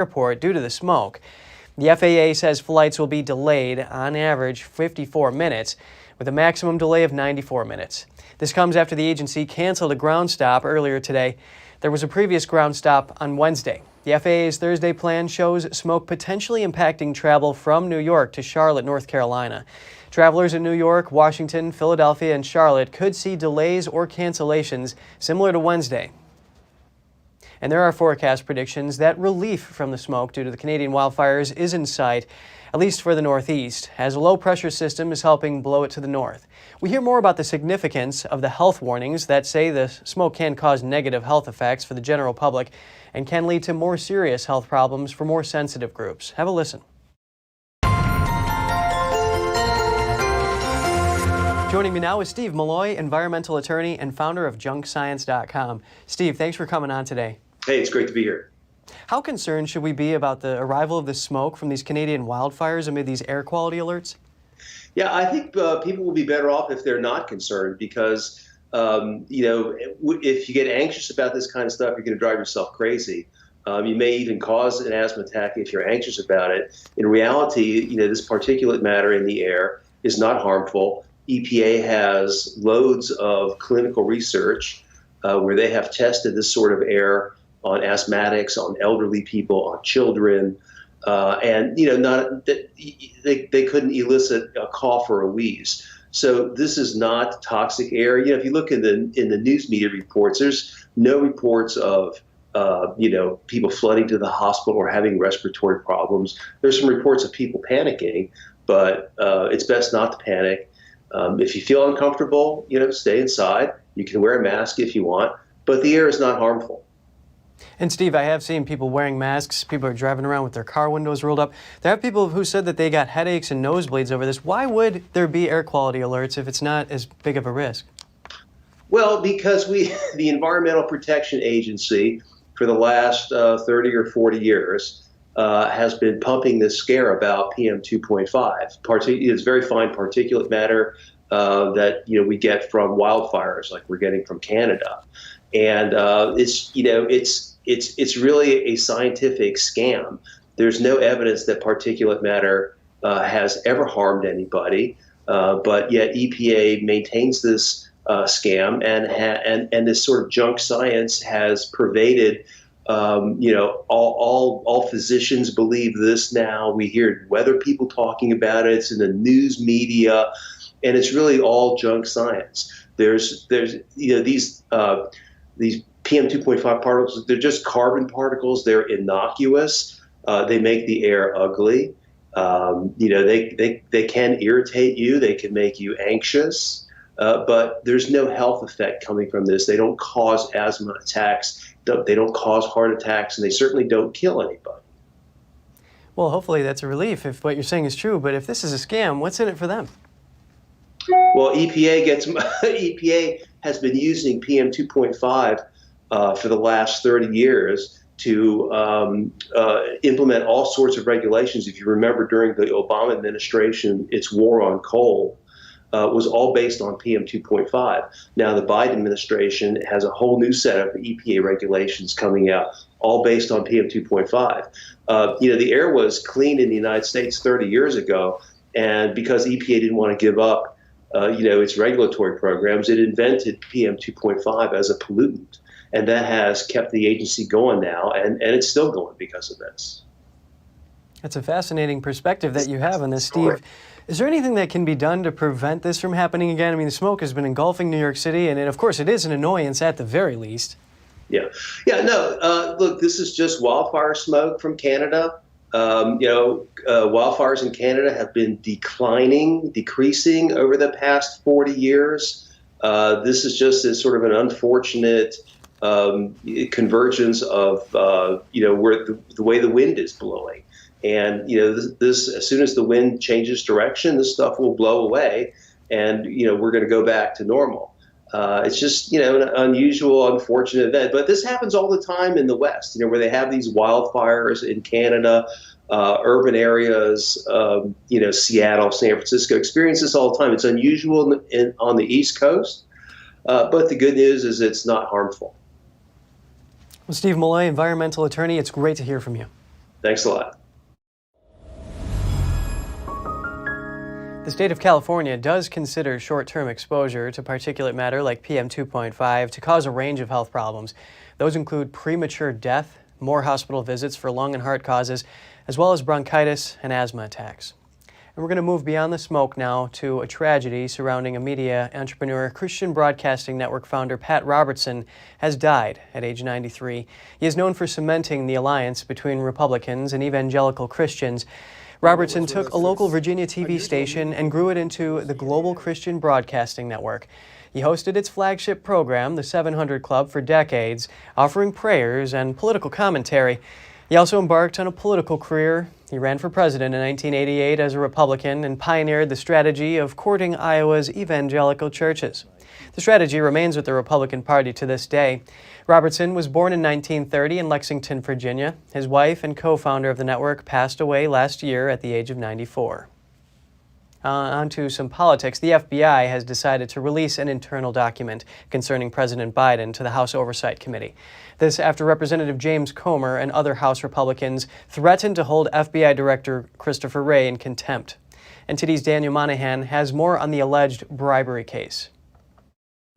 airport due to the smoke. The FAA says flights will be delayed on average 54 minutes, with a maximum delay of 94 minutes. This comes after the agency canceled a ground stop earlier today. There was a previous ground stop on Wednesday. The FAA's Thursday plan shows smoke potentially impacting travel from New York to Charlotte, North Carolina. Travelers in New York, Washington, Philadelphia, and Charlotte could see delays or cancellations similar to Wednesday. And there are forecast predictions that relief from the smoke due to the Canadian wildfires is in sight, at least for the Northeast, as a low-pressure system is helping blow it to the north. We hear more about the significance of the health warnings that say the smoke can cause negative health effects for the general public and can lead to more serious health problems for more sensitive groups. Have a listen. Joining me now is Steve Malloy, environmental attorney and founder of junkscience.com. Steve, thanks for coming on today. Hey, it's great to be here. How concerned should we be about the arrival of the smoke from these Canadian wildfires amid these air quality alerts? Yeah, I think people will be better off if they're not concerned because, if you get anxious about this kind of stuff, you're going to drive yourself crazy. You may even cause an asthma attack if you're anxious about it. In reality, this particulate matter in the air is not harmful. EPA has loads of clinical research where they have tested this sort of air on asthmatics, on elderly people, on children, and they couldn't elicit a cough or a wheeze. So this is not toxic air. If you look in the news media reports, there's no reports of people flooding to the hospital or having respiratory problems. There's some reports of people panicking, but it's best not to panic. If you feel uncomfortable, stay inside. You can wear a mask if you want, but the air is not harmful. And Steve, I have seen people wearing masks. People are driving around with their car windows rolled up. There are people who said that they got headaches and nosebleeds over this. Why would there be air quality alerts if it's not as big of a risk? Well, because the Environmental Protection Agency, for the last 30 or 40 years, has been pumping this scare about PM 2.5. It's very fine particulate matter that we get from wildfires, like we're getting from Canada, and it's really a scientific scam. There's no evidence that particulate matter has ever harmed anybody, but yet EPA maintains this scam, and this sort of junk science has pervaded. All physicians believe this now. We hear weather people talking about it. It's in the news media, and it's really all junk science. There's these PM 2.5 particles. They're just carbon particles. They're innocuous. They make the air ugly. They can irritate you. They can make you anxious. But there's no health effect coming from this. They don't cause asthma attacks. They don't cause heart attacks, and they certainly don't kill anybody. Well, hopefully that's a relief if what you're saying is true. But if this is a scam, what's in it for them? Well, EPA has been using PM 2.5 for the last 30 years to implement all sorts of regulations. If you remember, during the Obama administration, its war on coal was all based on PM 2.5. Now the Biden administration has a whole new set of EPA regulations coming out, all based on PM 2.5. The air was clean in the United States 30 years ago, and because EPA didn't want to give up, its regulatory programs, it invented PM 2.5 as a pollutant, and that has kept the agency going now, and it's still going because of this. That's a fascinating perspective that you have on this, Steve. Is there anything that can be done to prevent this from happening again? I mean, the smoke has been engulfing New York City, and of course, it is an annoyance at the very least. Look, this is just wildfire smoke from Canada. Wildfires in Canada have been decreasing over the past 40 years. This is just sort of an unfortunate convergence of, where the way the wind is blowing. And, this as soon as the wind changes direction, this stuff will blow away, and, we're going to go back to normal. It's just, an unusual, unfortunate event. But this happens all the time in the West, where they have these wildfires in Canada, urban areas, Seattle, San Francisco experience this all the time. It's unusual on the East Coast, but the good news is it's not harmful. Well, Steve Malloy, environmental attorney, it's great to hear from you. Thanks a lot. The state of California does consider short-term exposure to particulate matter like PM2.5 to cause a range of health problems. Those include premature death, more hospital visits for lung and heart causes, as well as bronchitis and asthma attacks. And we're going to move beyond the smoke now to a tragedy surrounding a media entrepreneur. Christian Broadcasting Network founder Pat Robertson has died at age 93. He is known for cementing the alliance between Republicans and evangelical Christians. Robertson took a local Virginia TV station and grew it into the Global Christian Broadcasting Network. He hosted its flagship program, the 700 Club, for decades, offering prayers and political commentary. He also embarked on a political career. He ran for president in 1988 as a Republican and pioneered the strategy of courting Iowa's evangelical churches. The strategy remains with the Republican Party to this day. Robertson was born in 1930 in Lexington, Virginia. His wife and co-founder of the network passed away last year at the age of 94. On to some politics. The FBI has decided to release an internal document concerning President Biden to the House Oversight Committee. This after Representative James Comer and other House Republicans threatened to hold FBI Director Christopher Wray in contempt. NTD's Daniel Monahan has more on the alleged bribery case.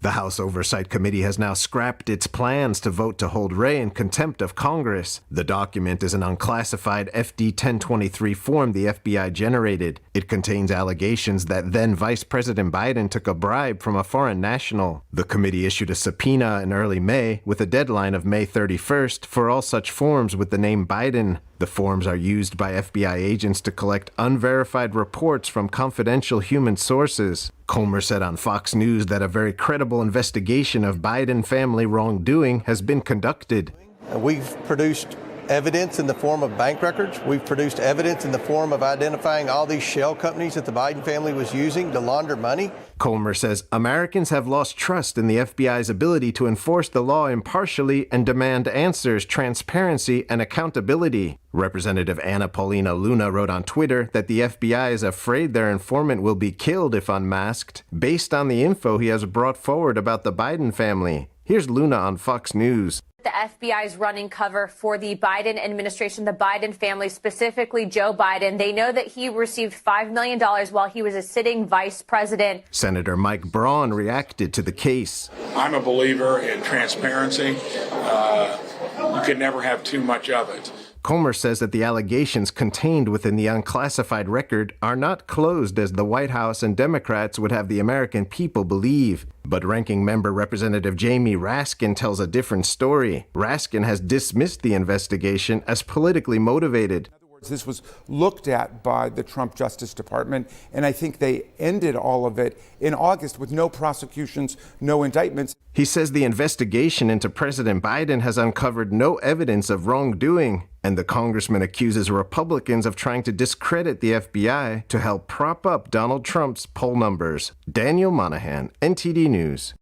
The House Oversight Committee has now scrapped its plans to vote to hold Wray in contempt of Congress. The document is an unclassified FD 1023 form the FBI generated. It contains allegations that then Vice President Biden took a bribe from a foreign national. The committee issued a subpoena in early May with a deadline of May 31st for all such forms with the name Biden. The forms are used by FBI agents to collect unverified reports from confidential human sources. Comer said on Fox News that a very credible investigation of Biden family wrongdoing has been conducted. We've produced evidence in the form of bank records. We've produced evidence in the form of identifying all these shell companies that the Biden family was using to launder money. Comer says Americans have lost trust in the FBI's ability to enforce the law impartially and demand answers, transparency, and accountability. Representative Anna Paulina Luna wrote on Twitter that the FBI is afraid their informant will be killed if unmasked, based on the info he has brought forward about the Biden family. Here's Luna on Fox News. The FBI is running cover for the Biden administration, the Biden family, specifically Joe Biden. They know that he received $5 million while he was a sitting vice president. Senator Mike Braun reacted to the case. I'm a believer in transparency. You can never have too much of it. Comer says that the allegations contained within the unclassified record are not closed as the White House and Democrats would have the American people believe. But Ranking Member Representative Jamie Raskin tells a different story. Raskin has dismissed the investigation as politically motivated. This was looked at by the Trump Justice Department, and I think they ended all of it in August with no prosecutions, no indictments. He says the investigation into President Biden has uncovered no evidence of wrongdoing, and the congressman accuses Republicans of trying to discredit the FBI to help prop up Donald Trump's poll numbers. Daniel Monahan, NTD News.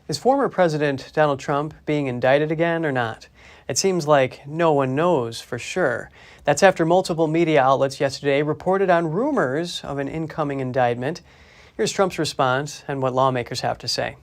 Is former President Donald Trump being indicted again or not? It seems like no one knows for sure. That's after multiple media outlets yesterday reported on rumors of an incoming indictment. Here's Trump's response and what lawmakers have to say.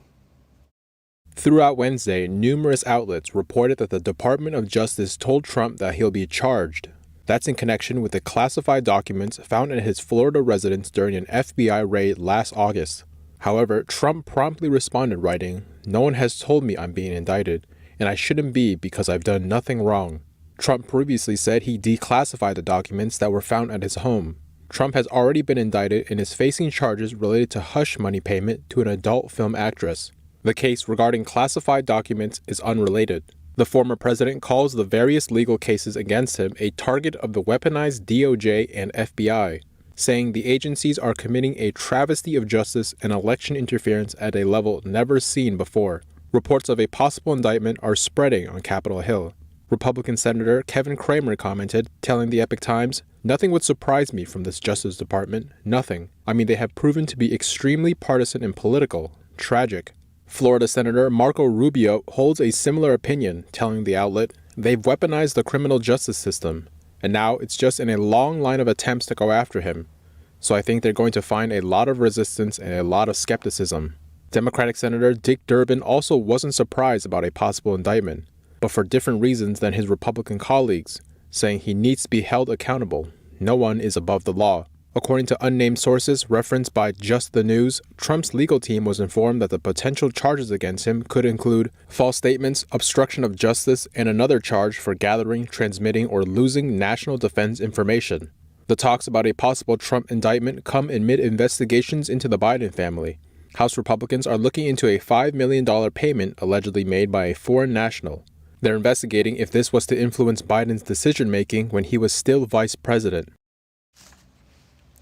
Throughout Wednesday, numerous outlets reported that the Department of Justice told Trump that he'll be charged. That's in connection with the classified documents found in his Florida residence during an FBI raid last August. However, Trump promptly responded, writing, "No one has told me I'm being indicted, and I shouldn't be because I've done nothing wrong." Trump previously said he declassified the documents that were found at his home. Trump has already been indicted and is facing charges related to hush money payment to an adult film actress. The case regarding classified documents is unrelated. The former president calls the various legal cases against him a target of the weaponized DOJ and FBI, saying the agencies are committing a travesty of justice and election interference at a level never seen before. Reports of a possible indictment are spreading on Capitol Hill. Republican Senator Kevin Cramer commented, telling the Epoch Times, "Nothing would surprise me from this Justice Department. Nothing. I mean, they have proven to be extremely partisan and political. Tragic." Florida Senator Marco Rubio holds a similar opinion, telling the outlet, "They've weaponized the criminal justice system, and now it's just in a long line of attempts to go after him. So I think they're going to find a lot of resistance and a lot of skepticism." Democratic Senator Dick Durbin also wasn't surprised about a possible indictment, but for different reasons than his Republican colleagues. saying he needs to be held accountable. No one is above the law. According to unnamed sources referenced by Just the News, Trump's legal team was informed that the potential charges against him could include false statements, obstruction of justice, and another charge for gathering, transmitting, or losing national defense information. The talks about a possible Trump indictment come amid investigations into the Biden family. House Republicans are looking into a $5 million payment allegedly made by a foreign national. They're investigating if this was to influence Biden's decision-making when he was still vice president.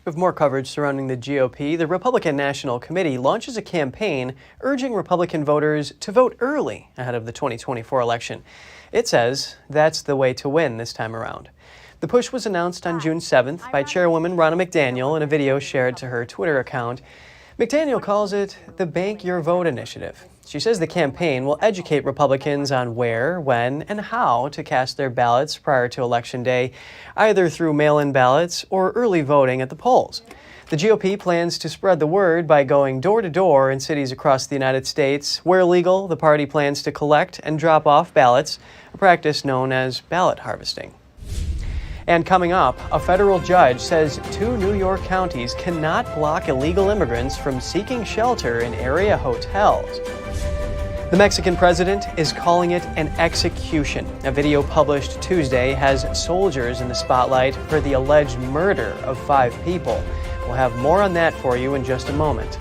With more coverage surrounding the GOP, the Republican National Committee launches a campaign urging Republican voters to vote early ahead of the 2024 election. It says that's the way to win this time around. The push was announced on June 7th by Chairwoman Ronna McDaniel in a video shared to her Twitter account. McDaniel calls it the Bank Your Vote initiative. She says the campaign will educate Republicans on where, when, and how to cast their ballots prior to Election Day, either through mail-in ballots or early voting at the polls. The GOP plans to spread the word by going door-to-door in cities across the United States. Where legal, the party plans to collect and drop off ballots, a practice known as ballot harvesting. And coming up, a federal judge says 2 New York counties cannot block illegal immigrants from seeking shelter in area hotels. The Mexican president is calling it an execution. A video published Tuesday has soldiers in the spotlight for the alleged murder of 5 people. We'll have more on that for you in just a moment.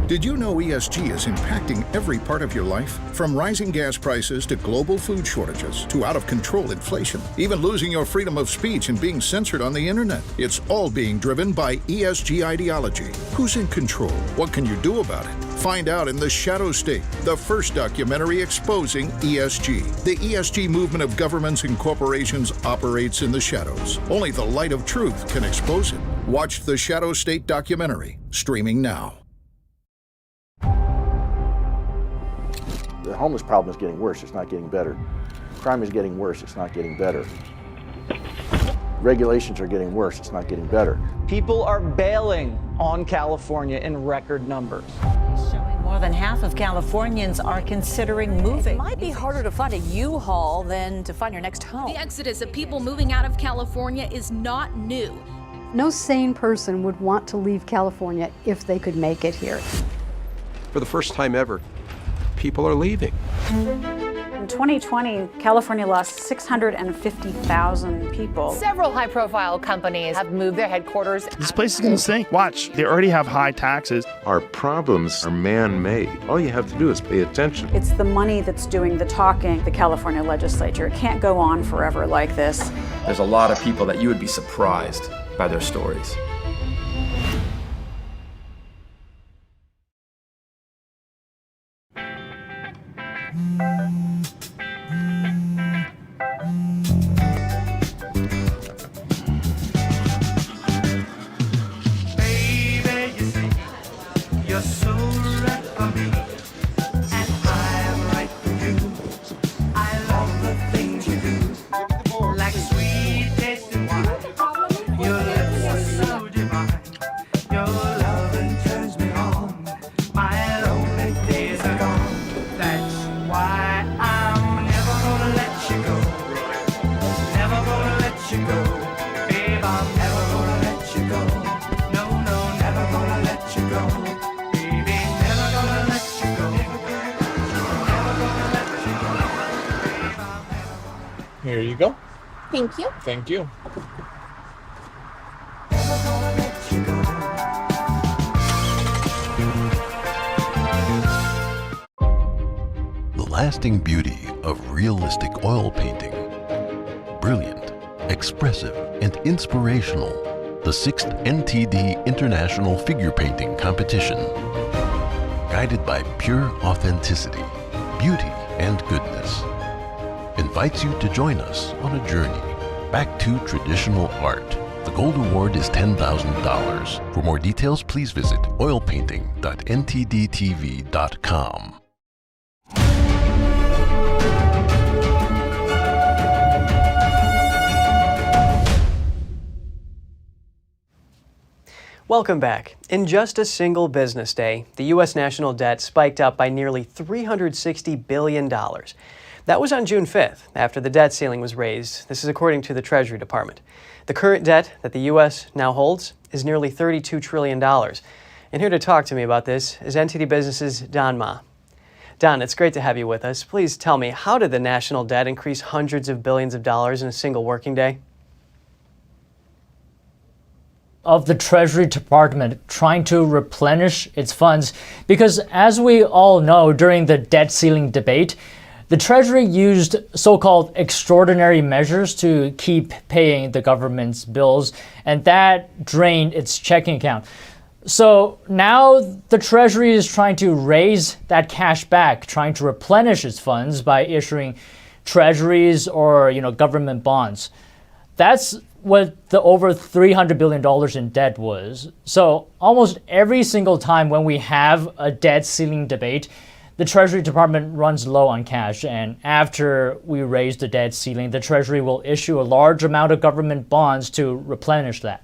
Did you know ESG is impacting every part of your life? From rising gas prices to global food shortages to out-of-control inflation, even losing your freedom of speech and being censored on the internet. It's all being driven by ESG ideology. Who's in control? What can you do about it? Find out in The Shadow State, the first documentary exposing ESG. The ESG movement of governments and corporations operates in the shadows. Only the light of truth can expose it. Watch The Shadow State documentary, streaming now. The homeless problem is getting worse, it's not getting better. Crime is getting worse, it's not getting better. Regulations are getting worse, it's not getting better. People are bailing on California in record numbers. Showing more than half of Californians are considering moving. It might be harder to find a U-Haul than to find your next home. The exodus of people moving out of California is not new. No sane person would want to leave California if they could make it here. For the first time ever, people are leaving. In 2020, California lost 650,000 people. Several high-profile companies have moved their headquarters. This place is going to sink. Watch, they already have high taxes. Our problems are man-made. All you have to do is pay attention. It's the money that's doing the talking, the California legislature. It can't go on forever like this. There's a lot of people that you would be surprised by their stories. Here you go. Thank you. Thank you. The lasting beauty of realistic oil painting. Brilliant, expressive, and inspirational. The 6th NTD International Figure Painting Competition. Guided by pure authenticity, beauty, and goodness. Invites you to join us on a journey back to traditional art. The Gold Award is $10,000. For more details, please visit oilpainting.ntdtv.com. Welcome back. In just a single business day, the U.S. national debt spiked up by nearly $360 billion. That was on June 5th, after the debt ceiling was raised. This is according to the Treasury Department. The current debt that the U.S. now holds is nearly $32 trillion. And here to talk to me about this is NTD Business's Don Ma. Don, it's great to have you with us. Please tell me, how did the national debt increase hundreds of billions of dollars in a single working day? Of the Treasury Department trying to replenish its funds, because as we all know, during the debt ceiling debate, the Treasury used so-called extraordinary measures to keep paying the government's bills, and that drained its checking account. So now the Treasury is trying to raise that cash back, trying to replenish its funds by issuing treasuries or government bonds. That's what the over $300 billion in debt was. So almost every single time when we have a debt ceiling debate, the Treasury Department runs low on cash. And after we raise the debt ceiling, the Treasury will issue a large amount of government bonds to replenish that.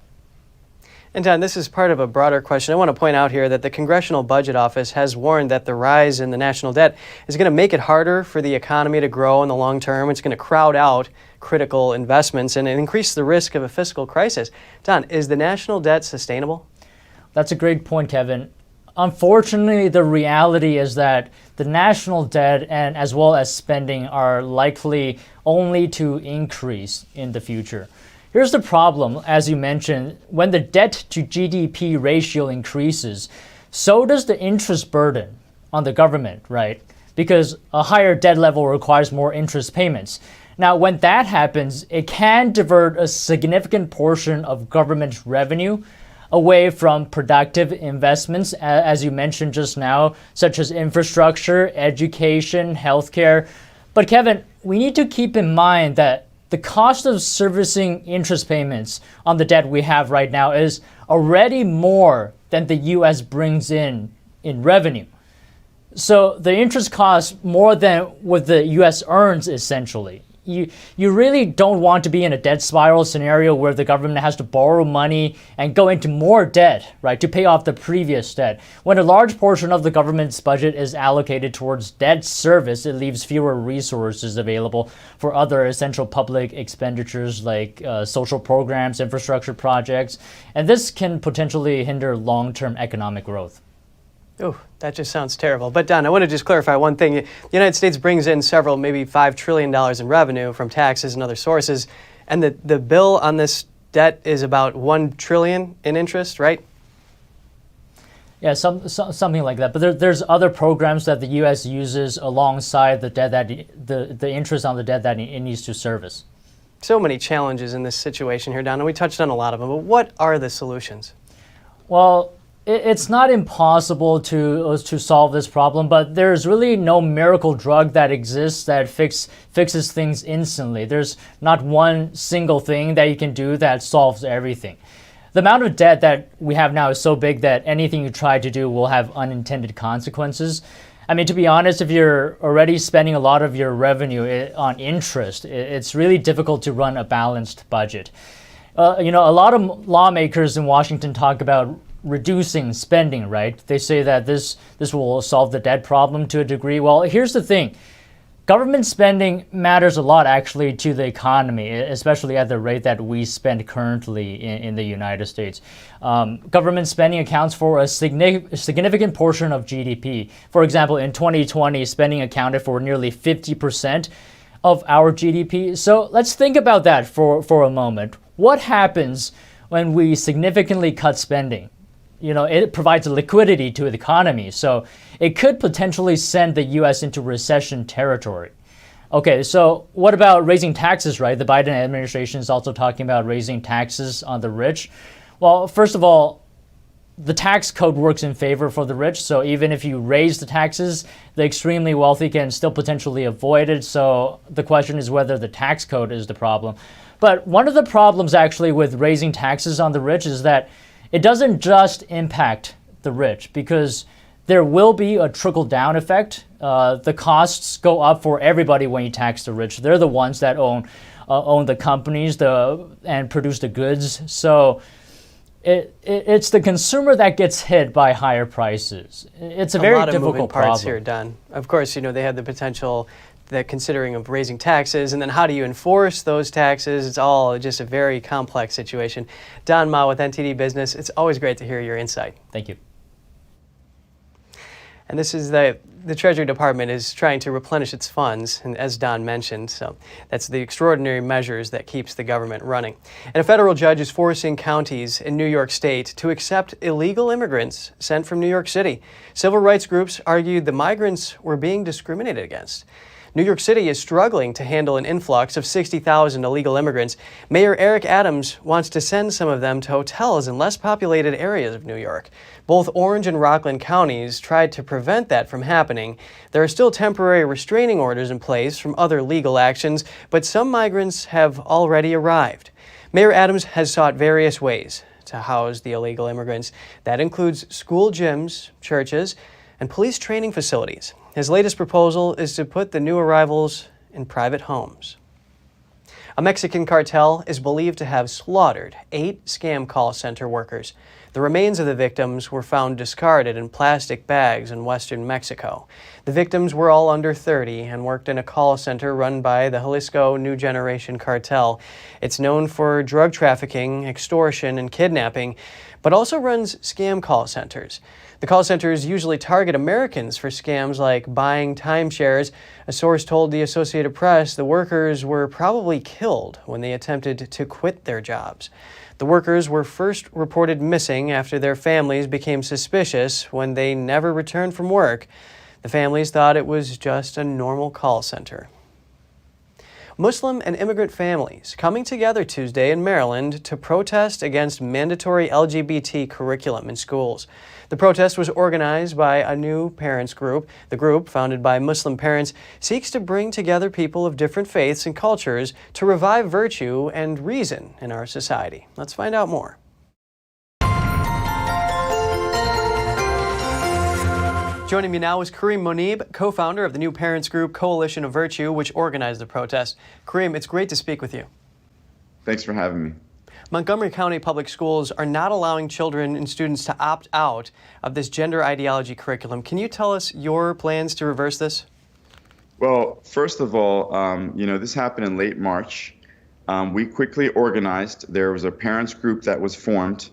And Don, this is part of a broader question. I want to point out here that the Congressional Budget Office has warned that the rise in the national debt is going to make it harder for the economy to grow in the long term. It's going to crowd out critical investments and increase the risk of a fiscal crisis. Don, is the national debt sustainable? That's a great point, Kevin. Unfortunately, the reality is that the national debt and as well as spending are likely only to increase in the future. Here's the problem, as you mentioned, when the debt to GDP ratio increases, so does the interest burden on the government, right? Because a higher debt level requires more interest payments. Now, when that happens, it can divert a significant portion of government revenue away from productive investments, as you mentioned just now, such as infrastructure, education, healthcare. But Kevin, we need to keep in mind that the cost of servicing interest payments on the debt we have right now is already more than the U.S. brings in revenue. So the interest costs more than what the U.S. earns, essentially. You really don't want to be in a debt spiral scenario where the government has to borrow money and go into more debt, right, to pay off the previous debt. When a large portion of the government's budget is allocated towards debt service, it leaves fewer resources available for other essential public expenditures like social programs, infrastructure projects, and this can potentially hinder long-term economic growth. Oh, that just sounds terrible. But Don, I want to just clarify one thing. The United States brings in several, maybe $5 trillion in revenue from taxes and other sources, and the bill on this debt is about $1 trillion in interest, right? Yeah, something like that. But there's other programs that the U.S. uses alongside the debt that the interest on the debt that it needs to service. So many challenges in this situation here, Don, and we touched on a lot of them. But what are the solutions? Well, it's not impossible to solve this problem, but there's really no miracle drug that exists that fixes things instantly. There's not one single thing that you can do that solves everything. The amount of debt that we have now is so big that anything you try to do will have unintended consequences. I mean, to be honest, if you're already spending a lot of your revenue on interest, it's really difficult to run a balanced budget. A lot of lawmakers in Washington talk about reducing spending, right? They say that this will solve the debt problem to a degree. Well, here's the thing. Government spending matters a lot, actually, to the economy, especially at the rate that we spend currently in the United States. Government spending accounts for a significant portion of GDP. For example, in 2020, spending accounted for nearly 50% of our GDP. So let's think about that for a moment. What happens when we significantly cut spending? It provides liquidity to the economy, so it could potentially send the U.S. into recession territory. Okay, so what about raising taxes, right? The Biden administration is also talking about raising taxes on the rich. Well, first of all, the tax code works in favor for the rich, so even if you raise the taxes, the extremely wealthy can still potentially avoid it, so the question is whether the tax code is the problem. But one of the problems actually with raising taxes on the rich is that it doesn't just impact the rich, because there will be a trickle-down effect. The costs go up for everybody when you tax the rich. They're the ones that own the companies and produce the goods. So it's the consumer that gets hit by higher prices. It's a very lot of moving difficult parts problem. here, Don. Of course, they had the potential that considering of raising taxes, and then how do you enforce those taxes? It's all just a very complex situation. Don Ma with NTD Business, it's always great to hear your insight. Thank you. And this is the Treasury Department is trying to replenish its funds, and as Don mentioned, so that's the extraordinary measures that keeps the government running. And a federal judge is forcing counties in New York State to accept illegal immigrants sent from New York City. Civil rights groups argued the migrants were being discriminated against. New York City is struggling to handle an influx of 60,000 illegal immigrants. Mayor Eric Adams wants to send some of them to hotels in less populated areas of New York. Both Orange and Rockland counties tried to prevent that from happening. There are still temporary restraining orders in place from other legal actions, but some migrants have already arrived. Mayor Adams has sought various ways to house the illegal immigrants. That includes school gyms, churches, and police training facilities. His latest proposal is to put the new arrivals in private homes. A Mexican cartel is believed to have slaughtered 8 scam call center workers. The remains of the victims were found discarded in plastic bags in western Mexico. The victims were all under 30 and worked in a call center run by the Jalisco New Generation Cartel. It's known for drug trafficking, extortion, and kidnapping, but also runs scam call centers. The call centers usually target Americans for scams like buying timeshares. A source told the Associated Press the workers were probably killed when they attempted to quit their jobs. The workers were first reported missing after their families became suspicious when they never returned from work. The families thought it was just a normal call center. Muslim and immigrant families coming together Tuesday in Maryland to protest against mandatory LGBT curriculum in schools. The protest was organized by a new parents group. The group, founded by Muslim parents, seeks to bring together people of different faiths and cultures to revive virtue and reason in our society. Let's find out more. Joining me now is Kareem Monib, co-founder of the new parents group Coalition of Virtue, which organized the protest. Kareem, it's great to speak with you. Thanks for having me. Montgomery County Public Schools are not allowing children and students to opt out of this gender ideology curriculum. Can you tell us your plans to reverse this? Well, first of all, this happened in late March. We quickly organized. There was a parents group that was formed.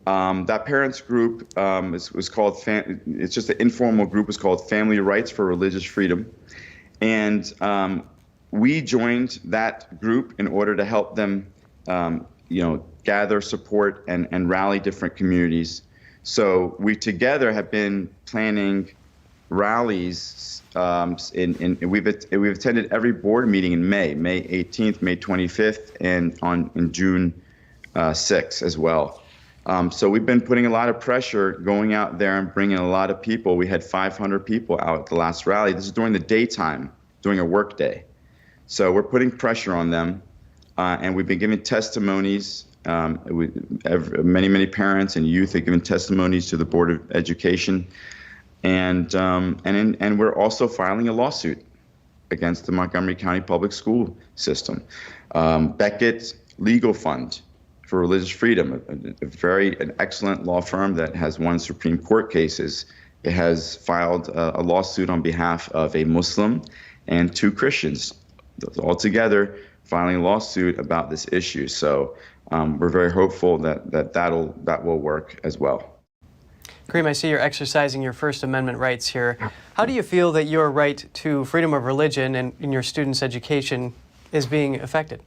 That parents group was called, it's just an informal group, it's called Family Rights for Religious Freedom. And we joined that group in order to help them gather support and rally different communities. So we together have been planning rallies. We've attended every board meeting in May 18th, May 25th, and in June 6th as well. So we've been putting a lot of pressure, going out there and bringing a lot of people. We had 500 people out at the last rally. This is during the daytime, during a work day. So we're putting pressure on them. And we've been giving testimonies. Many parents and youth have given testimonies to the Board of Education, and we're also filing a lawsuit against the Montgomery County Public School System. Beckett Legal Fund for Religious Freedom, an excellent law firm that has won Supreme Court cases. It has filed a lawsuit on behalf of a Muslim and 2 Christians, all together, filing a lawsuit about this issue. So we're very hopeful that will work as well. Kareem, I see you're exercising your First Amendment rights here. How do you feel that your right to freedom of religion and in your students' education is being affected?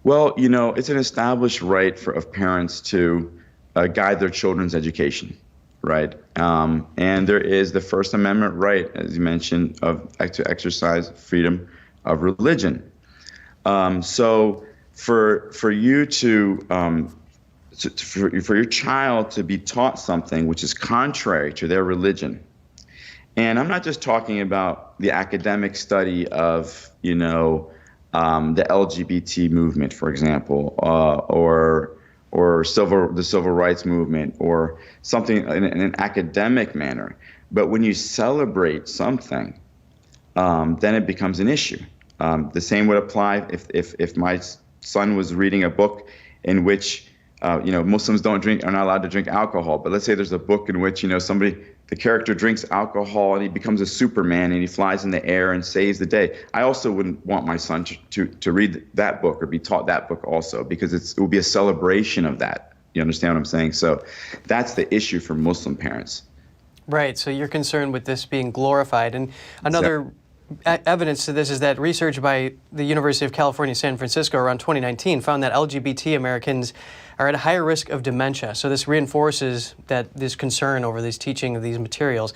Well, it's an established right of parents to guide their children's education, right? And there is the First Amendment right, as you mentioned, to exercise freedom of religion. So for you for your child to be taught something which is contrary to their religion, and I'm not just talking about the academic study of the LGBT movement, for example, or the civil rights movement, or something in an academic manner, but when you celebrate something, then it becomes an issue. The same would apply if my son was reading a book in which Muslims are not allowed to drink alcohol. But let's say there's a book in which, the character drinks alcohol and he becomes a Superman and he flies in the air and saves the day. I also wouldn't want my son to read that book or be taught that book also, because it will be a celebration of that. You understand what I'm saying? So that's the issue for Muslim parents. Right. So you're concerned with this being glorified. And another evidence to this is that research by the University of California, San Francisco around 2019 found that LGBT Americans are at a higher risk of dementia. So this reinforces this concern over this teaching of these materials.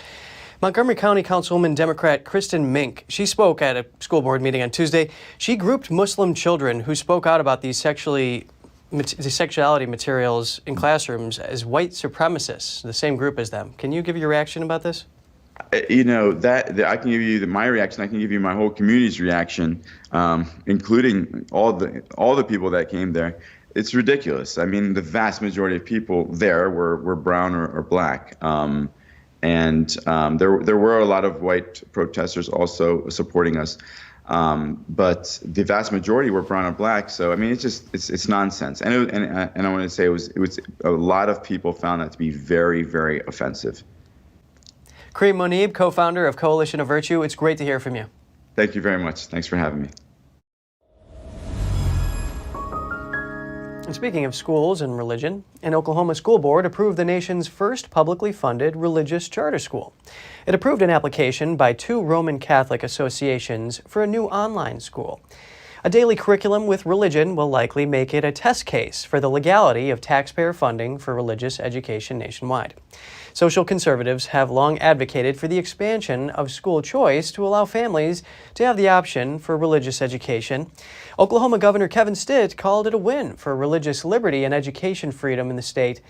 Montgomery County Councilwoman Democrat Kristen Mink, she spoke at a school board meeting on Tuesday. She grouped Muslim children who spoke out about these sexuality materials in classrooms as white supremacists, the same group as them. Can you give your reaction about this? That I can give you my reaction. I can give you my whole community's reaction, including all the people that came there. It's ridiculous. I mean, the vast majority of people there were brown or black, and there were a lot of white protesters also supporting us, but the vast majority were brown or black. So I mean, it's nonsense. And I want to say it was a lot of people found that to be very, very offensive. Kareem Monib, co-founder of Coalition of Virtue, it's great to hear from you. Thank you very much. Thanks for having me. And speaking of schools and religion, an Oklahoma school board approved the nation's first publicly funded religious charter school. It approved an application by 2 Roman Catholic associations for a new online school. A daily curriculum with religion will likely make it a test case for the legality of taxpayer funding for religious education nationwide. Social conservatives have long advocated for the expansion of school choice to allow families to have the option for religious education. Oklahoma Governor Kevin Stitt called it a win for religious liberty and education freedom in the state.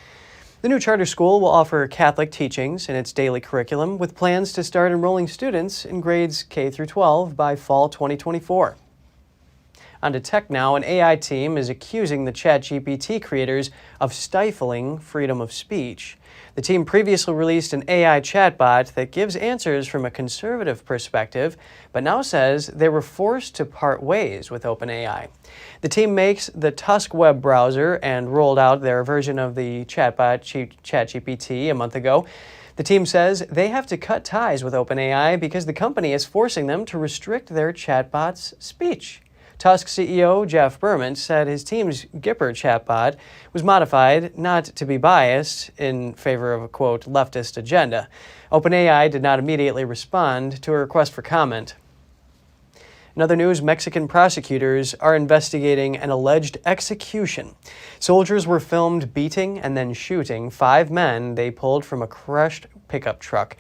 The new charter school will offer Catholic teachings in its daily curriculum, with plans to start enrolling students in grades K through 12 by fall 2024. On to tech now. An AI team is accusing the ChatGPT creators of stifling freedom of speech. The team previously released an AI chatbot that gives answers from a conservative perspective, but now says they were forced to part ways with OpenAI. The team makes the Tusk web browser and rolled out their version of the chatbot ChatGPT a month ago. The team says they have to cut ties with OpenAI because the company is forcing them to restrict their chatbot's speech. Tusk CEO Jeff Berman said his team's Gipper chatbot was modified not to be biased in favor of a, quote, leftist agenda. OpenAI did not immediately respond to a request for comment. In other news, Mexican prosecutors are investigating an alleged execution. Soldiers were filmed beating and then shooting 5 men they pulled from a crushed pickup truck.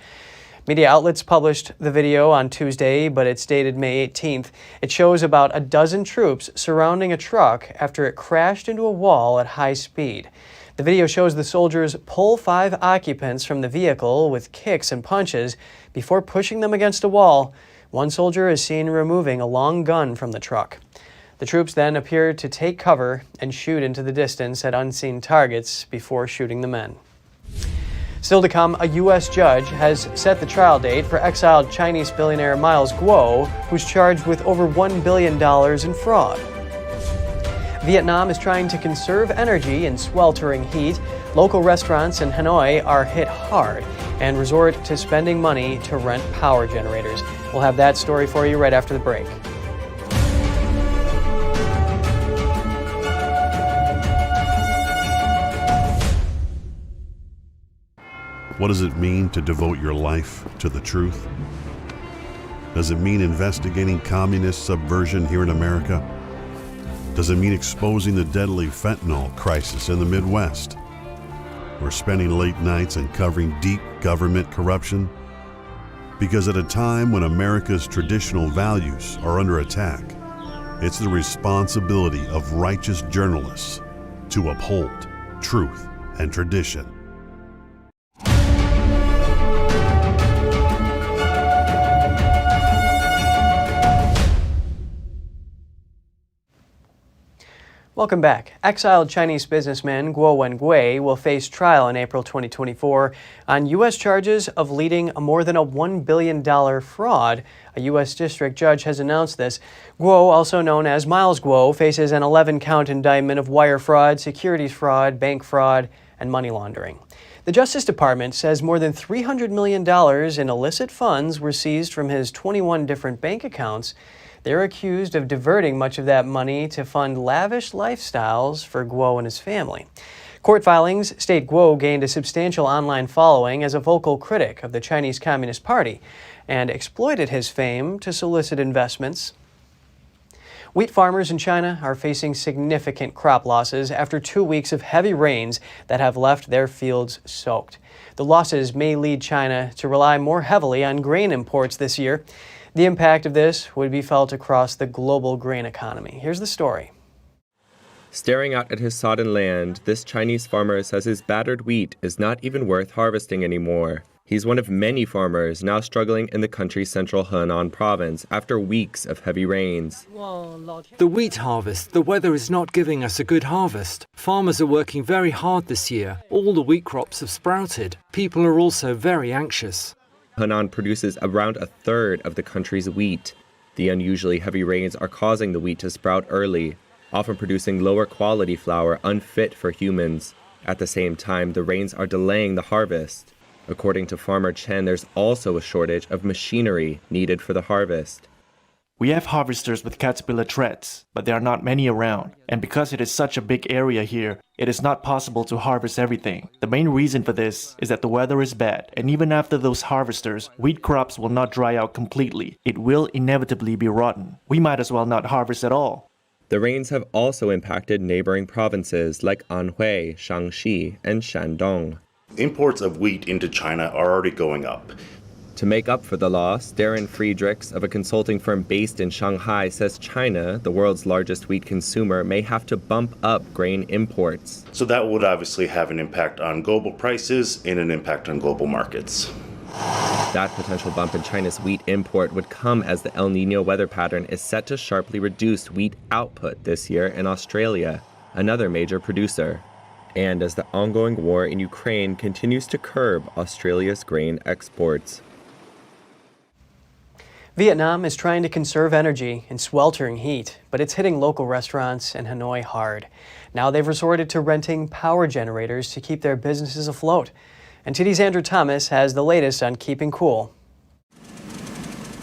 Media outlets published the video on Tuesday, but it's dated May 18th. It shows about a dozen troops surrounding a truck after it crashed into a wall at high speed. The video shows the soldiers pull 5 occupants from the vehicle with kicks and punches before pushing them against a wall. One soldier is seen removing a long gun from the truck. The troops then appear to take cover and shoot into the distance at unseen targets before shooting the men. Still to come, a U.S. judge has set the trial date for exiled Chinese billionaire Miles Guo, who's charged with over $1 billion in fraud. Vietnam is trying to conserve energy in sweltering heat. Local restaurants in Hanoi are hit hard and resort to spending money to rent power generators. We'll have that story for you right after the break. What does it mean to devote your life to the truth? Does it mean investigating communist subversion here in America? Does it mean exposing the deadly fentanyl crisis in the Midwest? Or spending late nights and covering deep government corruption? Because at a time when America's traditional values are under attack, it's the responsibility of righteous journalists to uphold truth and tradition. Welcome back. Exiled Chinese businessman Guo Wengui will face trial in April 2024 on U.S. charges of leading more than a $1 billion fraud. A U.S. district judge has announced this. Guo, also known as Miles Guo, faces an 11-count indictment of wire fraud, securities fraud, bank fraud, and money laundering. The Justice Department says more than $300 million in illicit funds were seized from his 21 different bank accounts. They're accused of diverting much of that money to fund lavish lifestyles for Guo and his family. Court filings state Guo gained a substantial online following as a vocal critic of the Chinese Communist Party and exploited his fame to solicit investments. Wheat farmers in China are facing significant crop losses after 2 weeks of heavy rains that have left their fields soaked. The losses may lead China to rely more heavily on grain imports this year. The impact of this would be felt across the global grain economy. Here's the story. Staring out at his sodden land, this Chinese farmer says his battered wheat is not even worth harvesting anymore. He's one of many farmers now struggling in the country's central Henan province after weeks of heavy rains. The wheat harvest, the weather is not giving us a good harvest. Farmers are working very hard this year. All the wheat crops have sprouted. People are also very anxious. Henan produces around a third of the country's wheat. The unusually heavy rains are causing the wheat to sprout early, often producing lower quality flour unfit for humans. At the same time, the rains are delaying the harvest. According to Farmer Chen, there's also a shortage of machinery needed for the harvest. We have harvesters with caterpillar treads, but there are not many around. And because it is such a big area here, it is not possible to harvest everything. The main reason for this is that the weather is bad, and even after those harvesters, wheat crops will not dry out completely. It will inevitably be rotten. We might as well not harvest at all. The rains have also impacted neighboring provinces like Anhui, Shaanxi, and Shandong. Imports of wheat into China are already going up. To make up for the loss, Darren Friedrichs of a consulting firm based in Shanghai says China, the world's largest wheat consumer, may have to bump up grain imports. So that would obviously have an impact on global prices and an impact on global markets. That potential bump in China's wheat import would come as the El Niño weather pattern is set to sharply reduce wheat output this year in Australia, another major producer, and as the ongoing war in Ukraine continues to curb Australia's grain exports. Vietnam is trying to conserve energy in sweltering heat, but it's hitting local restaurants in Hanoi hard. Now they've resorted to renting power generators to keep their businesses afloat. NTD's Andrew Thomas has the latest on keeping cool.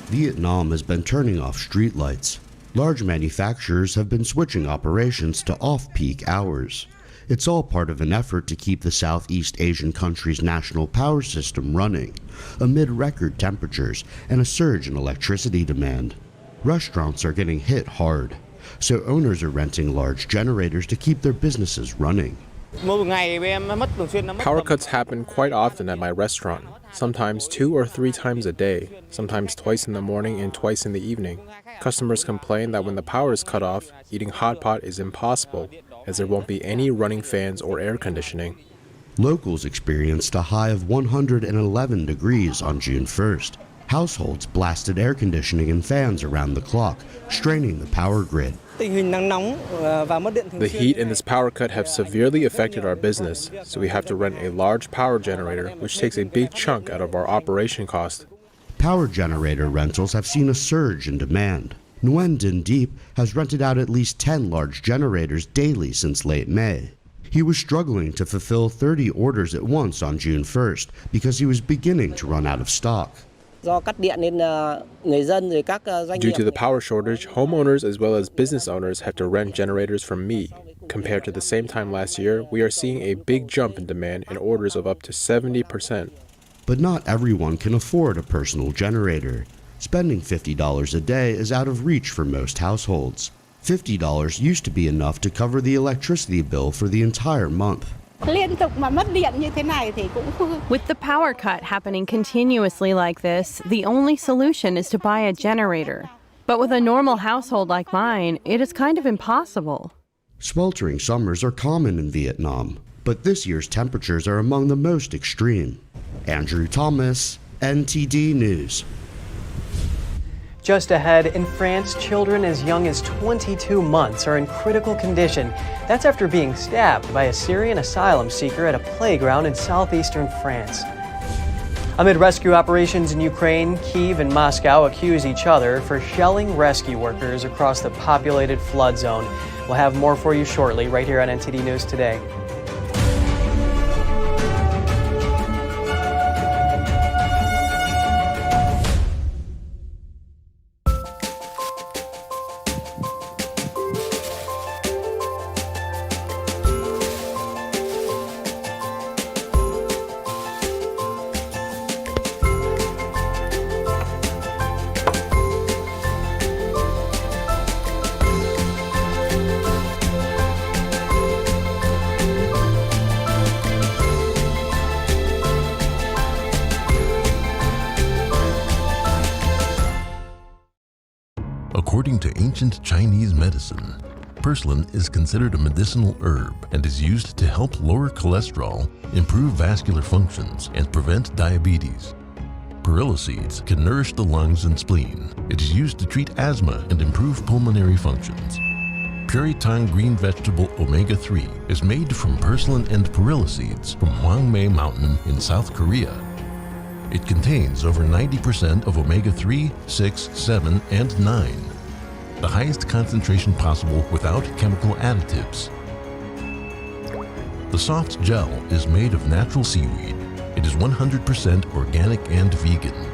Vietnam has been turning off streetlights. Large manufacturers have been switching operations to off-peak hours. It's all part of an effort to keep the Southeast Asian country's national power system running, amid record temperatures and a surge in electricity demand. Restaurants are getting hit hard, so owners are renting large generators to keep their businesses running. Power cuts happen quite often at my restaurant, sometimes 2 or 3 times a day, sometimes twice in the morning and twice in the evening. Customers complain that when the power is cut off, eating hot pot is impossible, as there won't be any running fans or air conditioning. Locals experienced a high of 111 degrees on June 1st. Households blasted air conditioning and fans around the clock, straining the power grid. The heat and this power cut have severely affected our business, so we have to rent a large power generator, which takes a big chunk out of our operation cost. Power generator rentals have seen a surge in demand. Nguyen Dinh Diep has rented out at least 10 large generators daily since late May. He was struggling to fulfill 30 orders at once on June 1st because he was beginning to run out of stock. Due to the power shortage, homeowners as well as business owners have to rent generators from me. Compared to the same time last year, we are seeing a big jump in demand in orders of up to 70%. But not everyone can afford a personal generator. Spending $50 a day is out of reach for most households. $50 used to be enough to cover the electricity bill for the entire month. With the power cut happening continuously like this, the only solution is to buy a generator. But with a normal household like mine, it is kind of impossible. Sweltering summers are common in Vietnam, but this year's temperatures are among the most extreme. Andrew Thomas, NTD News. Just ahead, in France, children as young as 22 months are in critical condition. That's after being stabbed by a Syrian asylum seeker at a playground in southeastern France. Amid rescue operations in Ukraine, Kyiv and Moscow accuse each other for shelling rescue workers across the populated flood zone. We'll have more for you shortly, right here on NTD News Today. According to ancient Chinese medicine, purslane is considered a medicinal herb and is used to help lower cholesterol, improve vascular functions, and prevent diabetes. Perilla seeds can nourish the lungs and spleen. It is used to treat asthma and improve pulmonary functions. Puritan green vegetable omega-3 is made from purslane and perilla seeds from Hwangmae Mountain in South Korea. It contains over 90% of omega-3, 6, 7, and 9, the highest concentration possible without chemical additives. The soft gel is made of natural seaweed. It is 100% organic and vegan.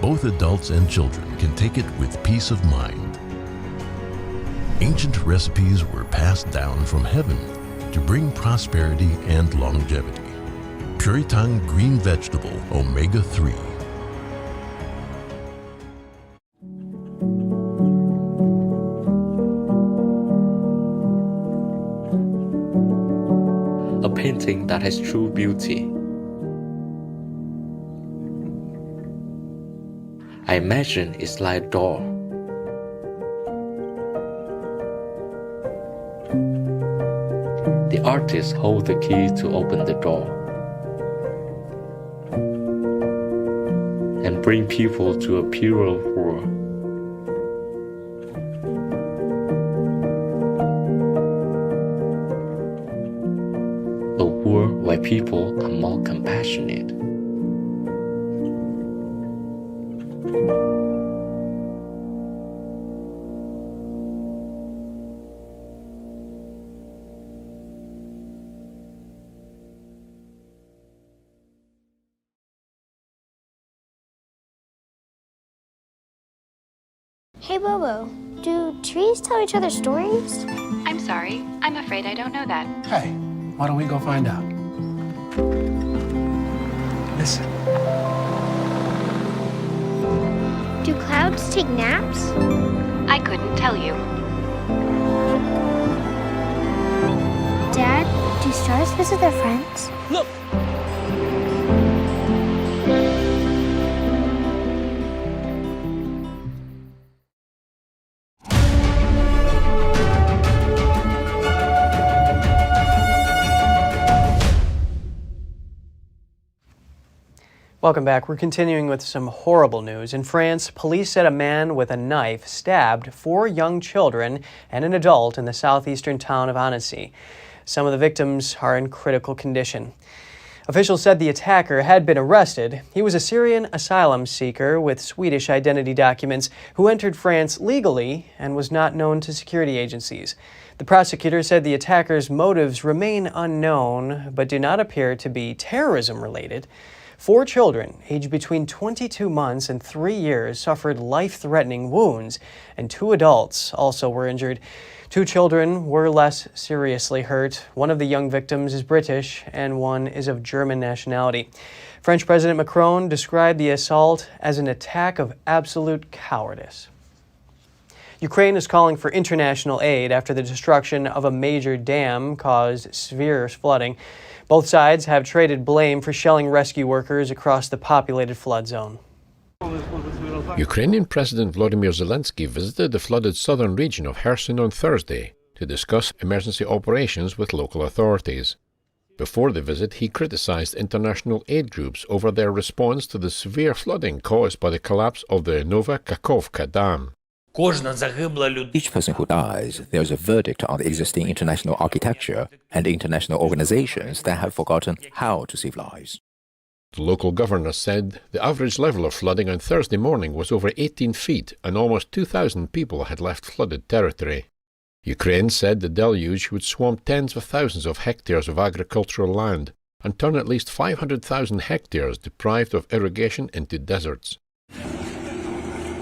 Both adults and children can take it with peace of mind. Ancient recipes were passed down from heaven to bring prosperity and longevity. Puritan green vegetable omega-3. A painting that has true beauty. I imagine it's like a door. The artist holds the key to open the door and bring people to a purer world. A world where people are more compassionate. Hey Bobo, do trees tell each other stories? I'm sorry, I'm afraid I don't know that. Hey, why don't we go find out? Listen. Do clouds take naps? I couldn't tell you. Dad, do stars visit their friends? Look! Welcome back. We're continuing with some horrible news. In France, police said a man with a knife stabbed 4 young children and an adult in the southeastern town of Annecy. Some of the victims are in critical condition. Officials said the attacker had been arrested. He was a Syrian asylum seeker with Swedish identity documents who entered France legally and was not known to security agencies. The prosecutor said the attacker's motives remain unknown, but do not appear to be terrorism-related. 4 children, aged between 22 months and 3 years, suffered life-threatening wounds, and 2 adults also were injured. 2 children were less seriously hurt. One of the young victims is British, and one is of German nationality. French President Macron described the assault as an attack of absolute cowardice. Ukraine is calling for international aid after the destruction of a major dam caused severe flooding. Both sides have traded blame for shelling rescue workers across the populated flood zone. Ukrainian President Volodymyr Zelensky visited the flooded southern region of Kherson on Thursday to discuss emergency operations with local authorities. Before the visit, he criticized international aid groups over their response to the severe flooding caused by the collapse of the Nova Kakhovka Dam. Each person who dies, there is a verdict on the existing international architecture and international organizations that have forgotten how to save lives. The local governor said the average level of flooding on Thursday morning was over 18 feet and almost 2,000 people had left flooded territory. Ukraine said the deluge would swamp tens of thousands of hectares of agricultural land and turn at least 500,000 hectares deprived of irrigation into deserts.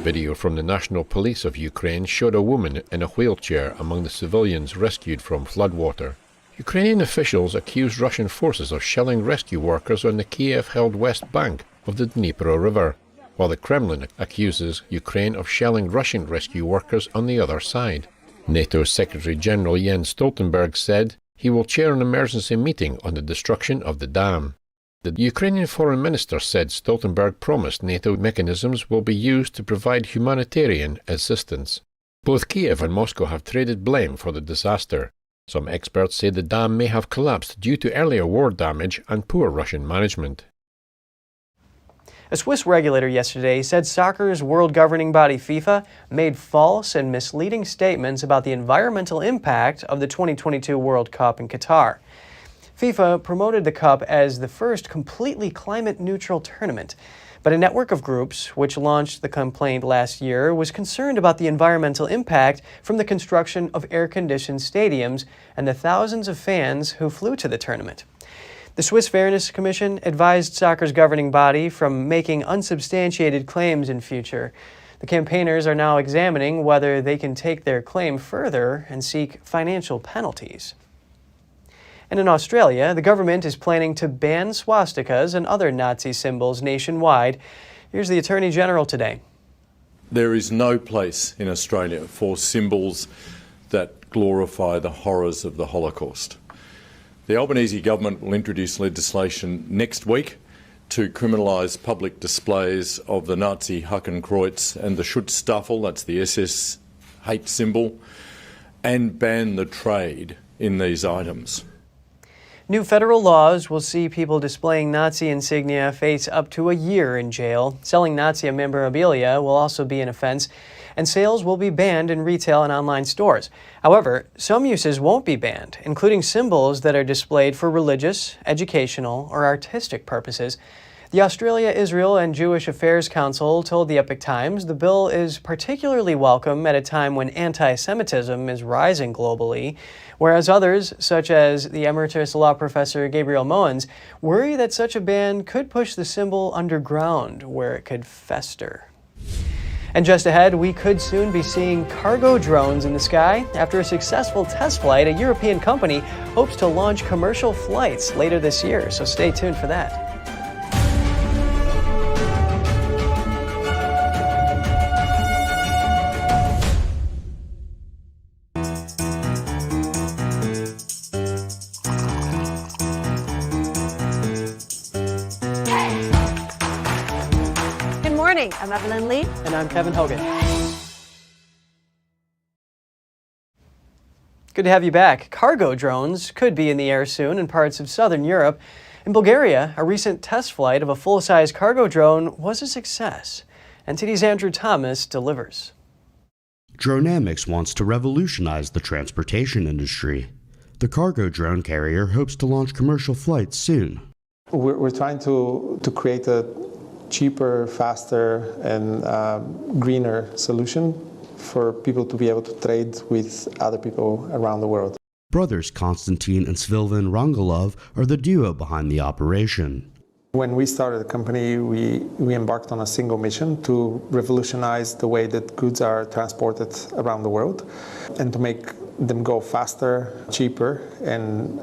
Video from the National Police of Ukraine showed a woman in a wheelchair among the civilians rescued from floodwater. Ukrainian officials accused Russian forces of shelling rescue workers on the Kyiv-held west bank of the Dnipro River, while the Kremlin accuses Ukraine of shelling Russian rescue workers on the other side. NATO Secretary-General Jens Stoltenberg said he will chair an emergency meeting on the destruction of the dam. The Ukrainian foreign minister said Stoltenberg promised NATO mechanisms will be used to provide humanitarian assistance. Both Kyiv and Moscow have traded blame for the disaster. Some experts say the dam may have collapsed due to earlier war damage and poor Russian management. A Swiss regulator yesterday said soccer's world governing body FIFA made false and misleading statements about the environmental impact of the 2022 World Cup in Qatar. FIFA promoted the Cup as the first completely climate-neutral tournament, but a network of groups, which launched the complaint last year, was concerned about the environmental impact from the construction of air-conditioned stadiums and the thousands of fans who flew to the tournament. The Swiss Fairness Commission advised soccer's governing body from making unsubstantiated claims in future. The campaigners are now examining whether they can take their claim further and seek financial penalties. And in Australia, the government is planning to ban swastikas and other Nazi symbols nationwide. Here's the Attorney General today. There is no place in Australia for symbols that glorify the horrors of the Holocaust. The Albanese government will introduce legislation next week to criminalise public displays of the Nazi Hakenkreuz and the Schutzstaffel, that's the SS hate symbol, and ban the trade in these items. New federal laws will see people displaying Nazi insignia face up to a year in jail. Selling Nazi memorabilia will also be an offense, and sales will be banned in retail and online stores. However, some uses won't be banned, including symbols that are displayed for religious, educational, or artistic purposes. The Australia, Israel, and Jewish Affairs Council told the Epoch Times the bill is particularly welcome at a time when anti-Semitism is rising globally, whereas others, such as the emeritus law professor Gabriel Moens, worry that such a ban could push the symbol underground, where it could fester. And just ahead, we could soon be seeing cargo drones in the sky. After a successful test flight, a European company hopes to launch commercial flights later this year, so stay tuned for that. I'm Evelyn Lee. And I'm Kevin Hogan. Good to have you back. Cargo drones could be in the air soon in parts of southern Europe. In Bulgaria, a recent test flight of a full-size cargo drone was a success. NTD's Andrew Thomas delivers. Dronamics wants to revolutionize the transportation industry. The cargo drone carrier hopes to launch commercial flights soon. We're trying to create a cheaper, faster, and greener solution for people to be able to trade with other people around the world. Brothers Konstantin and Svilvan Rangolov are the duo behind the operation. When we started the company, we embarked on a single mission to revolutionize the way that goods are transported around the world and to make them go faster, cheaper, and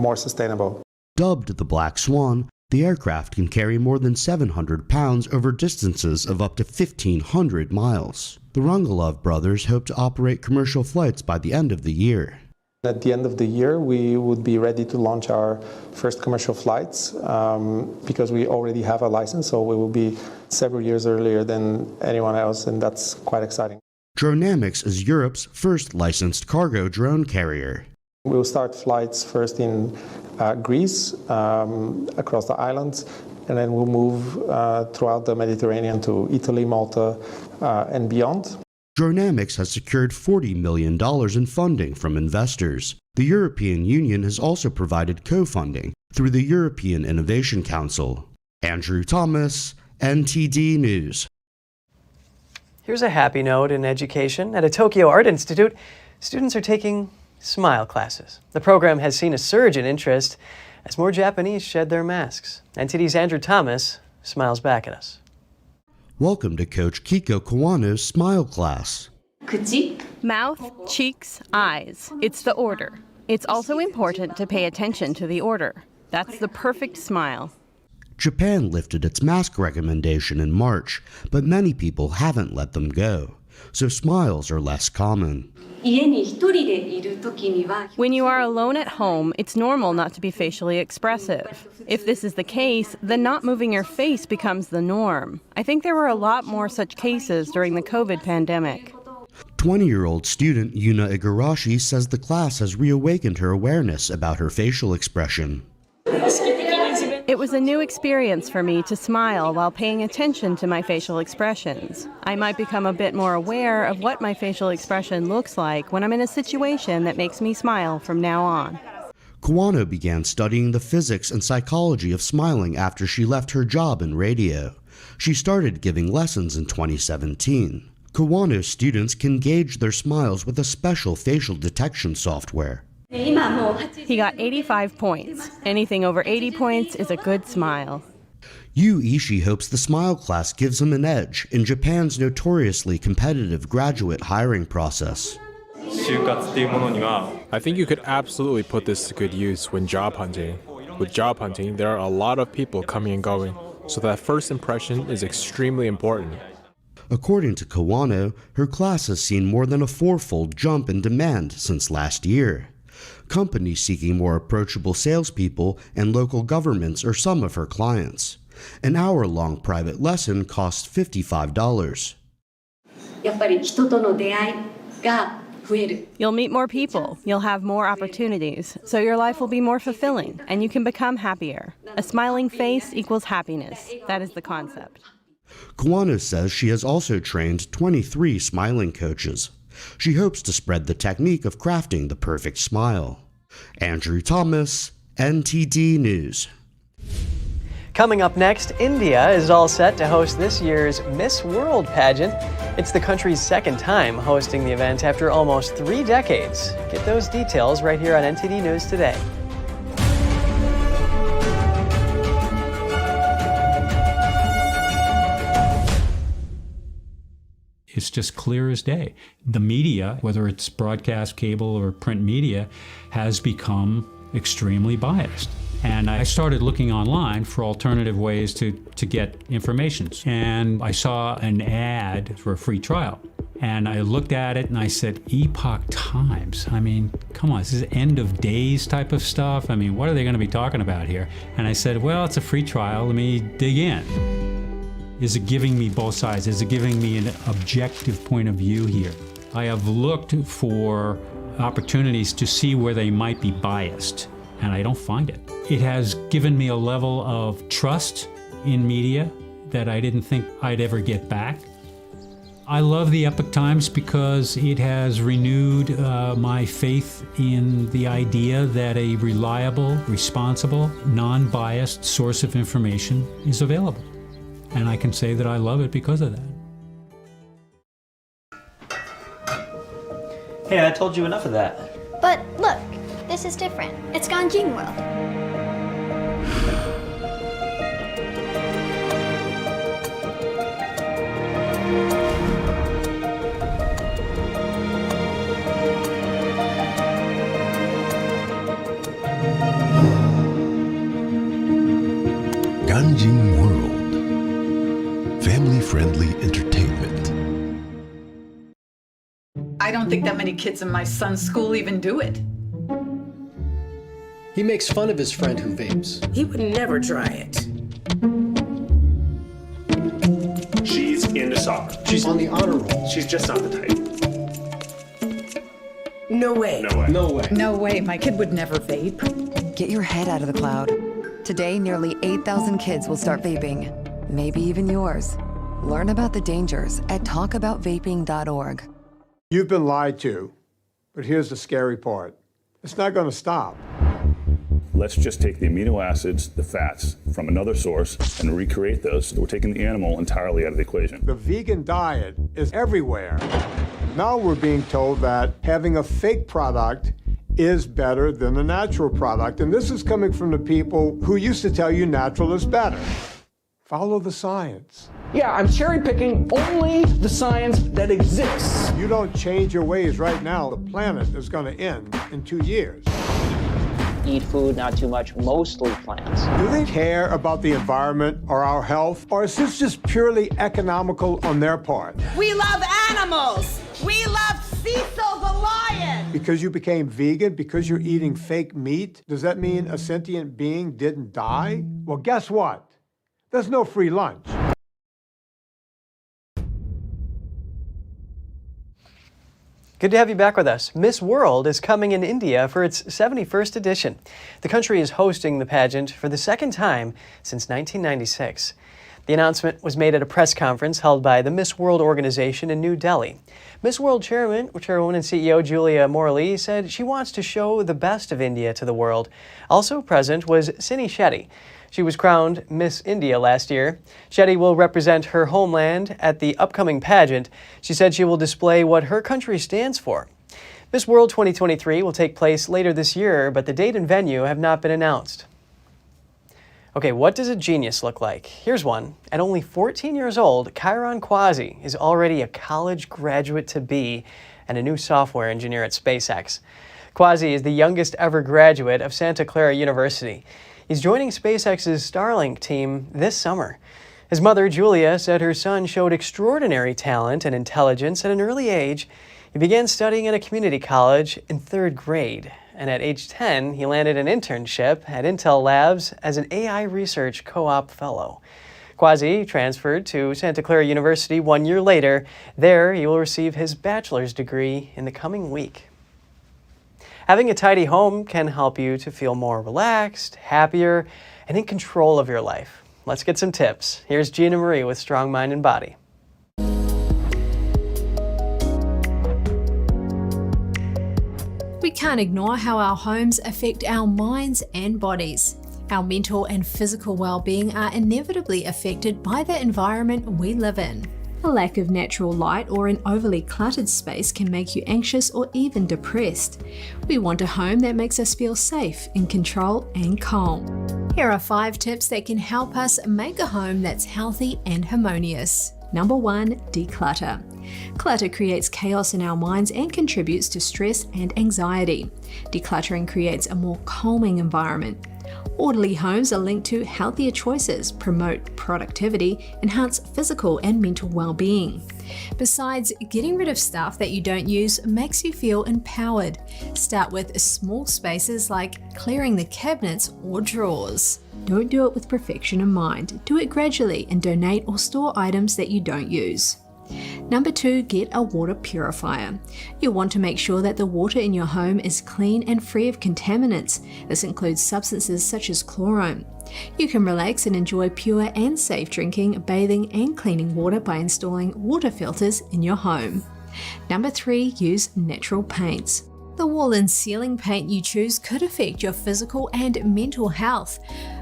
more sustainable. Dubbed the Black Swan, the aircraft can carry more than 700 pounds over distances of up to 1,500 miles. The Rangolov brothers hope to operate commercial flights by the end of the year. At the end of the year, we would be ready to launch our first commercial flights because we already have a license, so we will be several years earlier than anyone else, and that's quite exciting. Dronamics is Europe's first licensed cargo drone carrier. We'll start flights first in Greece, across the islands, and then we'll move throughout the Mediterranean to Italy, Malta, and beyond. Dronamics has secured $40 million in funding from investors. The European Union has also provided co-funding through the European Innovation Council. Andrew Thomas, NTD News. Here's a happy note in education. At a Tokyo Art Institute, students are taking smile classes. The program has seen a surge in interest as more Japanese shed their masks. NTD's Andrew Thomas smiles back at us. Welcome to Coach Kiko Kawano's Smile Class. Mouth, cheeks, eyes. It's the order. It's also important to pay attention to the order. That's the perfect smile. Japan lifted its mask recommendation in March, but many people haven't let them go, so smiles are less common. When you are alone at home, it's normal not to be facially expressive. If this is the case, then not moving your face becomes the norm. I think there were a lot more such cases during the COVID pandemic. 20-year-old student Yuna Igarashi says the class has reawakened her awareness about her facial expression. It was a new experience for me to smile while paying attention to my facial expressions. I might become a bit more aware of what my facial expression looks like when I'm in a situation that makes me smile from now on. Kawano began studying the physics and psychology of smiling after she left her job in radio. She started giving lessons in 2017. Kawano students can gauge their smiles with a special facial detection software. He got 85 points. Anything over 80 points is a good smile. Yu Ishii hopes the Smile class gives him an edge in Japan's notoriously competitive graduate hiring process. I think you could absolutely put this to good use when job hunting. With job hunting, there are a lot of people coming and going, so that first impression is extremely important. According to Kawano, her class has seen more than a fourfold jump in demand since last year. Companies seeking more approachable salespeople and local governments are some of her clients. An hour-long private lesson costs $55. You'll meet more people, you'll have more opportunities, so your life will be more fulfilling, and you can become happier. A smiling face equals happiness. That is the concept. Kawano says she has also trained 23 smiling coaches. She hopes to spread the technique of crafting the perfect smile. Andrew Thomas, NTD News. Coming up next, India is all set to host this year's Miss World pageant. It's the country's second time hosting the event after almost 3 decades. Get those details right here on NTD News Today. It's just clear as day. The media, whether it's broadcast, cable, or print media, has become extremely biased. And I started looking online for alternative ways to get information. And I saw an ad for a free trial. And I looked at it and I said, Epoch Times. I mean, come on, this is end of days type of stuff. I mean, what are they going to be talking about here? And I said, well, it's a free trial. Let me dig in. Is it giving me both sides? Is it giving me an objective point of view here? I have looked for opportunities to see where they might be biased, and I don't find it. It has given me a level of trust in media that I didn't think I'd ever get back. I love the Epoch Times because it has renewed my faith in the idea that a reliable, responsible, non-biased source of information is available. And I can say that I love it because of that. Hey, I told you enough of that. But look, this is different. It's Ganjin World. Ganjin World. Family-friendly entertainment. I don't think that many kids in my son's school even do it. He makes fun of his friend who vapes. He would never try it. She's into soccer. She's on the honor roll. She's just not the type. No way. No way. No way. No way, my kid would never vape. Get your head out of the cloud. Today, nearly 8,000 kids will start vaping. Maybe even yours. Learn about the dangers at talkaboutvaping.org. You've been lied to, but here's the scary part. It's not going to stop. Let's just take the amino acids, the fats, from another source and recreate those. So we're taking the animal entirely out of the equation. The vegan diet is everywhere. Now we're being told that having a fake product is better than a natural product. And this is coming from the people who used to tell you natural is better. Follow the science. Yeah, I'm cherry picking only the science that exists. You don't change your ways right now, the planet is going to end in 2 years. Eat food, not too much, mostly plants. Do they care about the environment or our health? Or is this just purely economical on their part? We love animals. We love Cecil the lion. Because you became vegan, because you're eating fake meat, does that mean a sentient being didn't die? Well, guess what? There's no free lunch. Good to have you back with us. Miss World is coming in India for its 71st edition. The country is hosting the pageant for the second time since 1996. The announcement was made at a press conference held by the Miss World organization in New Delhi. Miss World Chairwoman and CEO Julia Morley said she wants to show the best of India to the world. Also present was Sini Shetty. She was crowned Miss India last year. Shetty will represent her homeland at the upcoming pageant. She said she will display what her country stands for. Miss World 2023 will take place later this year, but the date and venue have not been announced. Okay, what does a genius look like? Here's one. At only 14 years old, Chiron Kwasi is already a college graduate-to-be and a new software engineer at SpaceX. Kwasi is the youngest ever graduate of Santa Clara University. He's joining SpaceX's Starlink team this summer. His mother, Julia, said her son showed extraordinary talent and intelligence at an early age. He began studying at a community college in 3rd grade, and at age 10, he landed an internship at Intel Labs as an AI research co-op fellow. Kwasi transferred to Santa Clara University 1 year later. There, he will receive his bachelor's degree in the coming week. Having a tidy home can help you to feel more relaxed, happier, and in control of your life. Let's get some tips. Here's Gina Marie with Strong Mind and Body. We can't ignore how our homes affect our minds and bodies. Our mental and physical well-being are inevitably affected by the environment we live in. A lack of natural light or an overly cluttered space can make you anxious or even depressed. We want a home that makes us feel safe, in control, and calm. Here are 5 tips that can help us make a home that's healthy and harmonious. Number 1, declutter. Clutter creates chaos in our minds and contributes to stress and anxiety. Decluttering creates a more calming environment. Orderly homes are linked to healthier choices, promote productivity, enhance physical and mental well-being. Besides, getting rid of stuff that you don't use makes you feel empowered. Start with small spaces like clearing the cabinets or drawers. Don't do it with perfection in mind. Do it gradually and donate or store items that you don't use. Number 2, get a water purifier. You'll want to make sure that the water in your home is clean and free of contaminants. This includes substances such as chlorine. You can relax and enjoy pure and safe drinking, bathing, and cleaning water by installing water filters in your home. Number 3, use natural paints. The wall and ceiling paint you choose could affect your physical and mental health.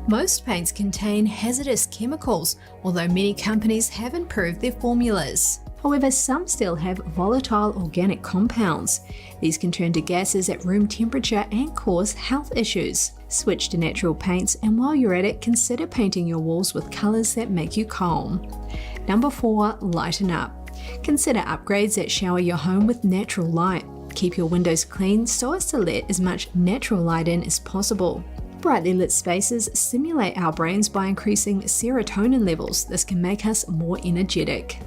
Most paints contain hazardous chemicals, although many companies have improved their formulas. However, some still have volatile organic compounds. These can turn to gases at room temperature and cause health issues. Switch to natural paints, and while you're at it, consider painting your walls with colors that make you calm. Number 4, lighten up. Consider upgrades that shower your home with natural light. Keep your windows clean so as to let as much natural light in as possible. Brightly lit spaces stimulate our brains by increasing serotonin levels. This can make us more energetic.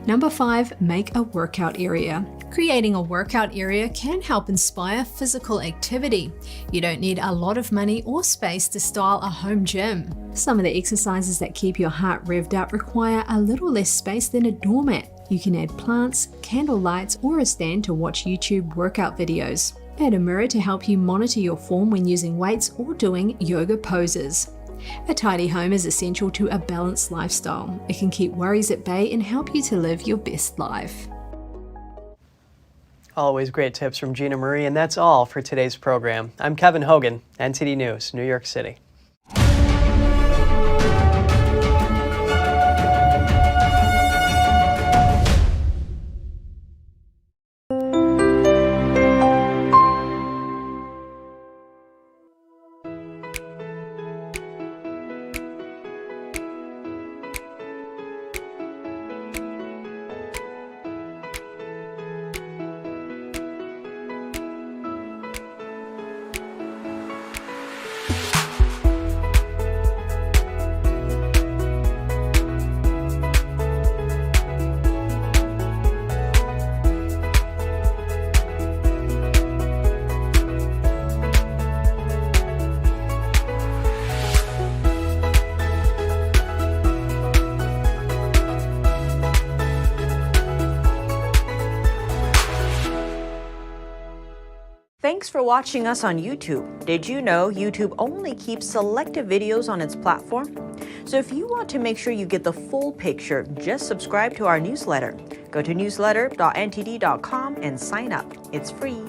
Number 5, make a workout area. Creating a workout area can help inspire physical activity. You don't need a lot of money or space to style a home gym. Some of the exercises that keep your heart revved up require a little less space than a doormat. You can add plants, candle lights, or a stand to watch YouTube workout videos. Add a mirror to help you monitor your form when using weights or doing yoga poses. A tidy home is essential to a balanced lifestyle. It can keep worries at bay and help you to live your best life. Always great tips from Gina Marie, and that's all for today's program. I'm Kevin Hogan, NTD News, New York City. Thanks for watching us on YouTube. Did you know YouTube only keeps selective videos on its platform? So if you want to make sure you get the full picture, just subscribe to our newsletter. Go to newsletter.ntd.com and sign up. It's free.